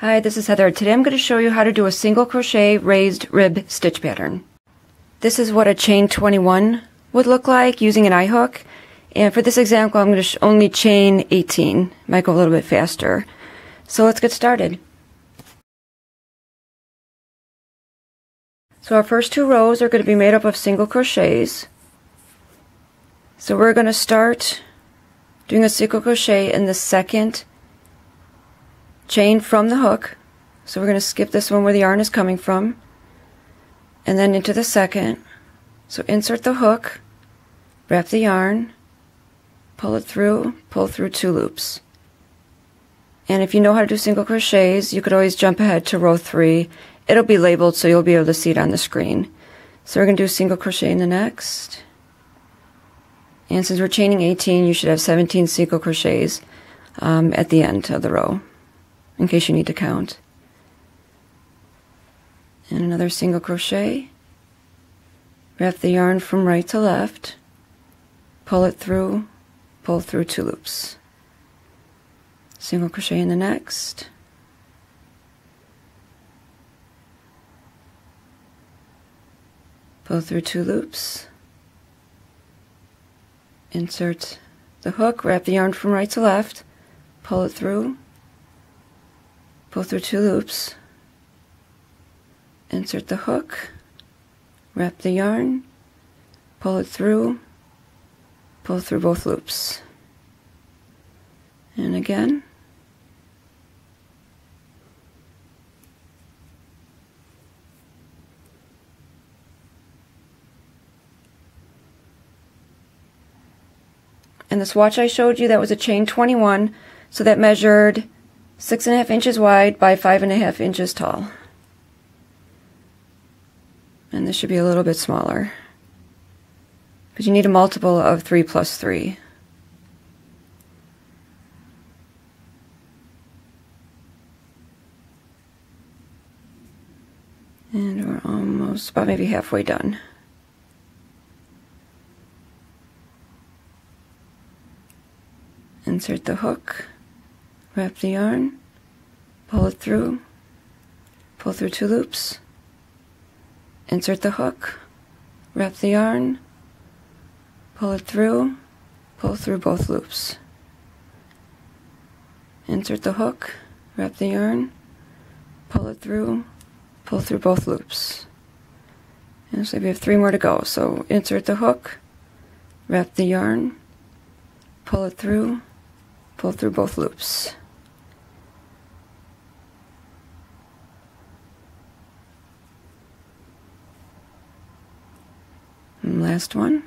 Hi, this is Heather. Today I'm going to show you how to do a single crochet raised rib stitch pattern. This is what a chain 21 would look like using an eye hook. And for this example, I'm going to only chain 18. Might go a little bit faster. So let's get started. So our first two rows are going to be made up of single crochets. So we're going to start doing a single crochet in the second chain from the hook. So we're going to skip this one where the yarn is coming from, and then into the second. So insert the hook, wrap the yarn, pull it through, pull through 2 loops. And if you know how to do single crochets, you could always jump ahead to row 3. It'll be labeled so you'll be able to see it on the screen. So we're going to do single crochet in the next. And since we're chaining 18, you should have 17 single crochets at the end of the row, in case you need to count. And another single crochet. Wrap the yarn from right to left, pull it through, pull through 2 loops. Single crochet in the next. Pull through 2 loops. Insert the hook, wrap the yarn from right to left, pull it through, pull through 2 loops, insert the hook, wrap the yarn, pull it through, pull through both loops. And again. And the swatch I showed you, that was a chain 21, so that measured 6.5 inches wide by 5.5 inches tall. And this should be a little bit smaller, because you need a multiple of 3 plus 3. And we're almost about maybe halfway done. Insert the hook, wrap the yarn, pull it through, pull through 2 loops, insert the hook, wrap the yarn, pull it through, pull through both loops. Insert the hook, wrap the yarn, pull it through, pull through both loops. And so we have 3 more to go. So insert the hook, wrap the yarn, pull it through, pull through both loops. And last one.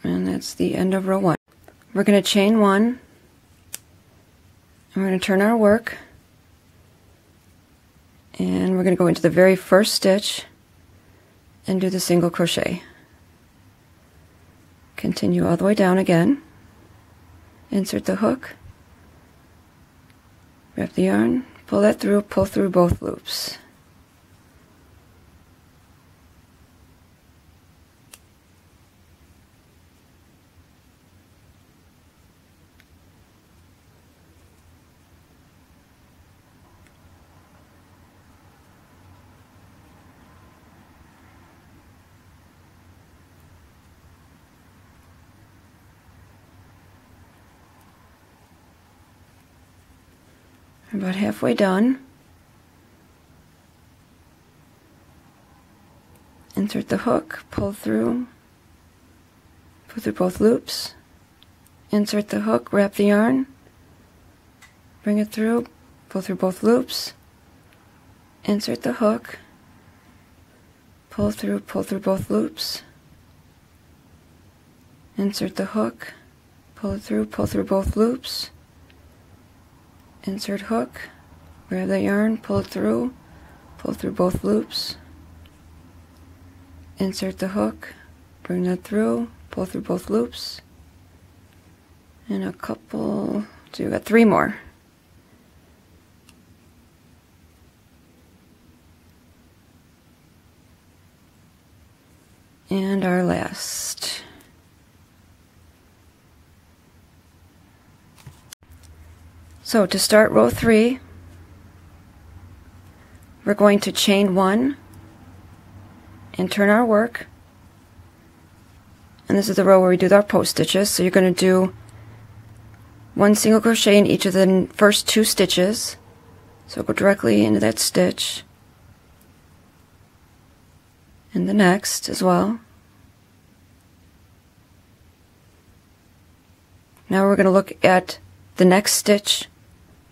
And that's the end of row 1. We're going to chain 1, and we're going to turn our work, and we're going to go into the very first stitch and do the single crochet. Continue all the way down again, insert the hook, wrap the yarn, pull that through, pull through both loops. About halfway done. Insert the hook, pull through both loops. Insert the hook, wrap the yarn, bring it through, pull through both loops. Insert the hook, pull through both loops. Insert the hook, pull it through both loops. Insert hook, grab the yarn, pull it through both loops. Insert the hook, bring that through, pull through both loops. And a couple, so we've got 3 more. And our last. So to start row 3, we're going to chain 1 and turn our work. And this is the row where we do our post stitches. So you're going to do 1 single crochet in each of the first 2 stitches. So go directly into that stitch, and the next as well. Now we're going to look at the next stitch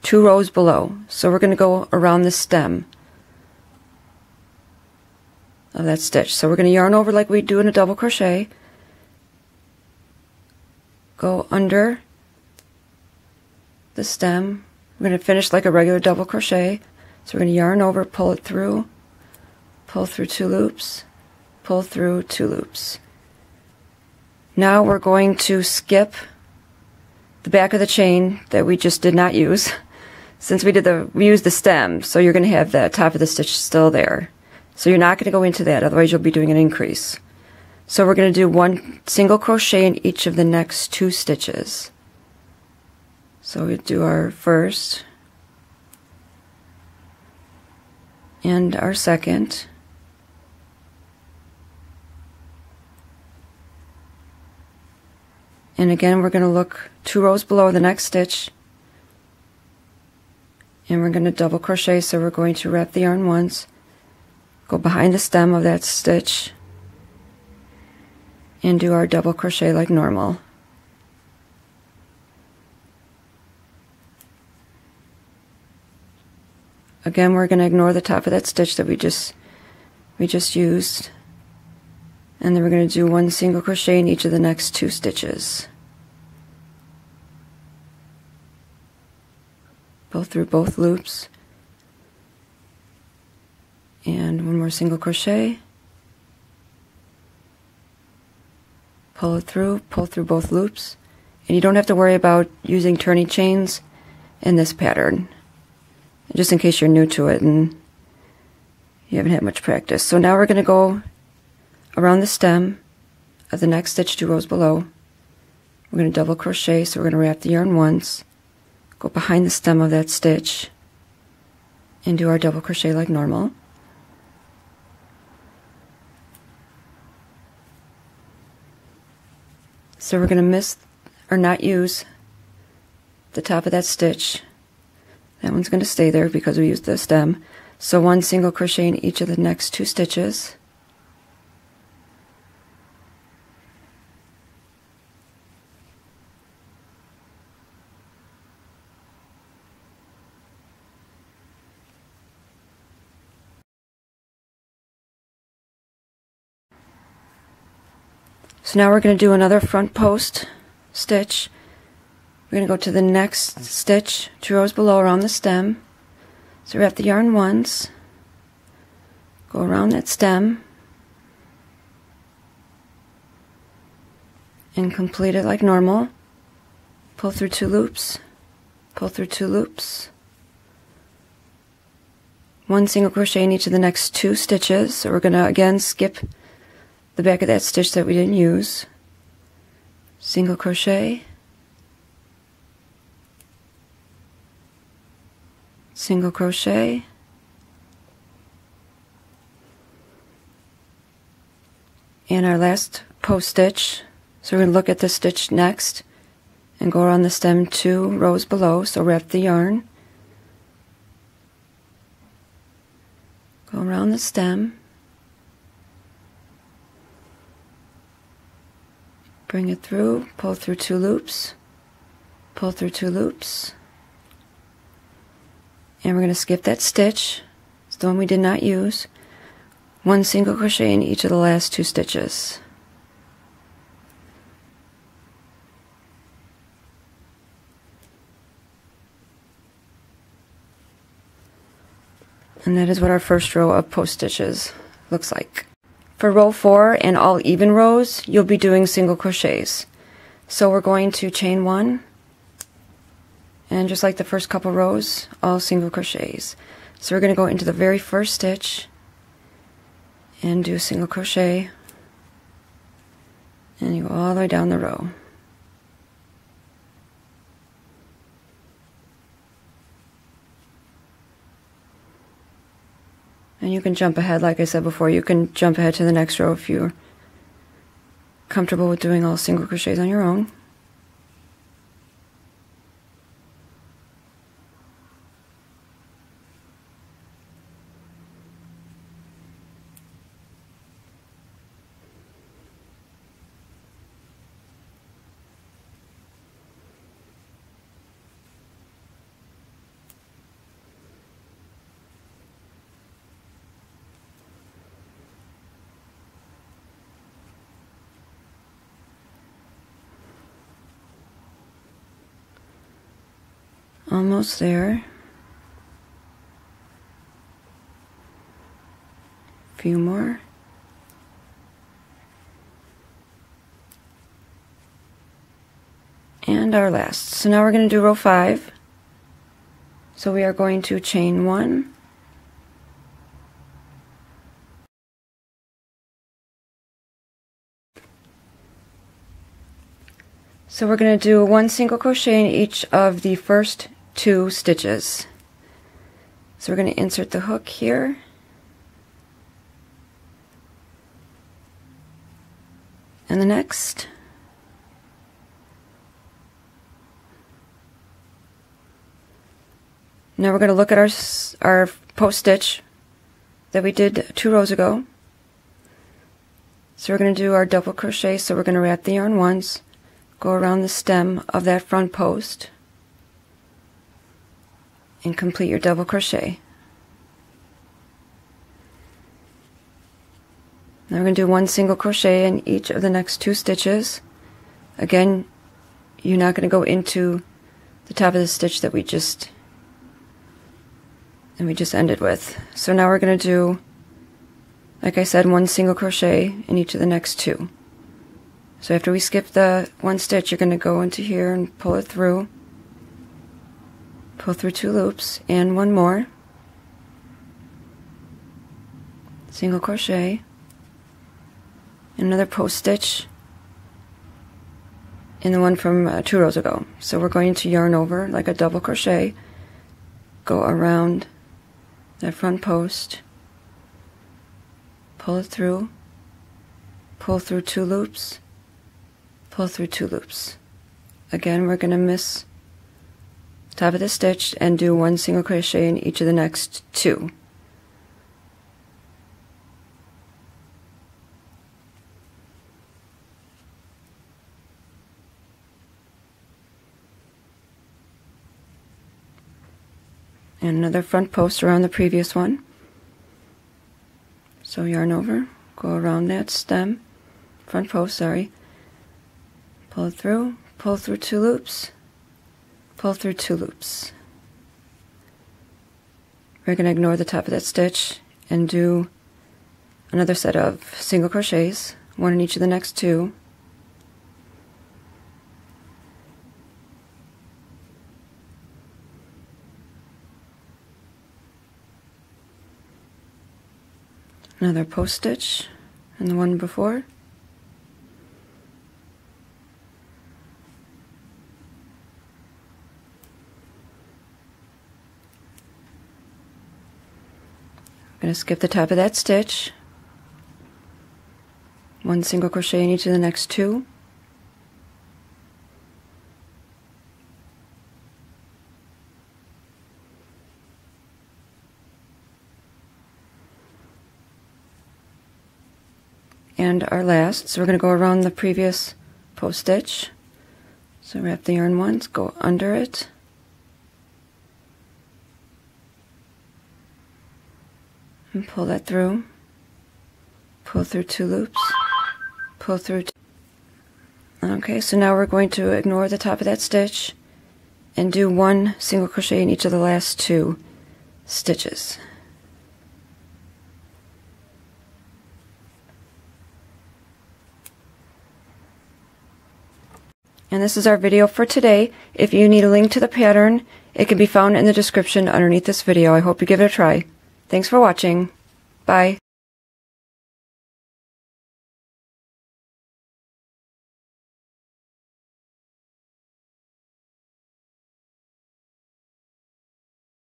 2 rows below. So we're going to go around the stem of that stitch. So we're going to yarn over like we do in a double crochet, go under the stem. We're going to finish like a regular double crochet. So we're going to yarn over, pull it through, pull through 2 loops, pull through 2 loops. Now we're going to skip the back of the chain that we just did not use. Since we used the stem, so you're going to have the top of the stitch still there. So you're not going to go into that, otherwise you'll be doing an increase. So we're going to do 1 single crochet in each of the next 2 stitches. So we do our first and our second. And again, we're going to look 2 rows below the next stitch, and we're going to double crochet. So we're going to wrap the yarn once, go behind the stem of that stitch, and do our double crochet like normal. Again, we're going to ignore the top of that stitch that we just used, and then we're going to do 1 single crochet in each of the next 2 stitches. Pull through both loops, and 1 more single crochet, pull it through, pull through both loops, and you don't have to worry about using turning chains in this pattern, just in case you're new to it and you haven't had much practice. So now we're going to go around the stem of the next stitch 2 rows below. We're going to double crochet, so we're going to wrap the yarn once, go behind the stem of that stitch, and do our double crochet like normal. So we're going to miss or not use the top of that stitch. That one's going to stay there because we used the stem. So 1 single crochet in each of the next 2 stitches. So now we're going to do another front post stitch. We're going to go to the next stitch 2 rows below around the stem. So wrap the yarn once, go around that stem, and complete it like normal. Pull through 2 loops, pull through 2 loops, 1 single crochet in each of the next 2 stitches. So we're going to again skip the back of that stitch that we didn't use. Single crochet, single crochet, and our last post stitch. So we're going to look at the stitch next and go around the stem 2 rows below. So wrap the yarn, go around the stem, bring it through, pull through 2 loops, pull through 2 loops, and we're going to skip that stitch. It's the one we did not use. 1 single crochet in each of the last 2 stitches. And that is what our first row of post stitches looks like. For row 4 and all even rows, you'll be doing single crochets. So we're going to chain 1, and just like the first couple rows, all single crochets. So we're going to go into the very first stitch and do a single crochet, and you go all the way down the row. And you can jump ahead, like I said before, you can jump ahead to the next row if you're comfortable with doing all single crochets on your own. Almost there. A few more. And our last. So now we're going to do row 5. So we are going to chain 1, so we're going to do 1 single crochet in each of the first 2 stitches. So we're going to insert the hook here, and the next, now we're going to look at our post stitch that we did 2 rows ago. So we're going to do our double crochet, so we're going to wrap the yarn once, go around the stem of that front post, and complete your double crochet. Now we're going to do 1 single crochet in each of the next 2 stitches. Again, you're not going to go into the top of the stitch that we just ended with. So now we're going to do, like I said, 1 single crochet in each of the next 2. So after we skip the 1 stitch, you're going to go into here and pull it through. Pull through 2 loops and 1 more. Single crochet. Another post stitch in the one from 2 rows ago. So we're going to yarn over like a double crochet, go around that front post, pull it through, pull through 2 loops, pull through 2 loops. Again, we're going to miss the top of the stitch and do 1 single crochet in each of the next 2. And another front post around the previous one. So yarn over, go around that stem, front post, sorry, pull through 2 loops, pull through 2 loops. We're going to ignore the top of that stitch and do another set of single crochets, 1 in each of the next 2. Another post stitch and the one before. I'm going to skip the top of that stitch, 1 single crochet in each of the next 2. And our last, so we're going to go around the previous post stitch. So wrap the yarn once, go under it, and pull that through, pull through 2 loops, pull through 2. Okay, so now we're going to ignore the top of that stitch and do 1 single crochet in each of the last 2 stitches. And this is our video for today. If you need a link to the pattern, it can be found in the description underneath this video. I hope you give it a try. Thanks for watching. Bye.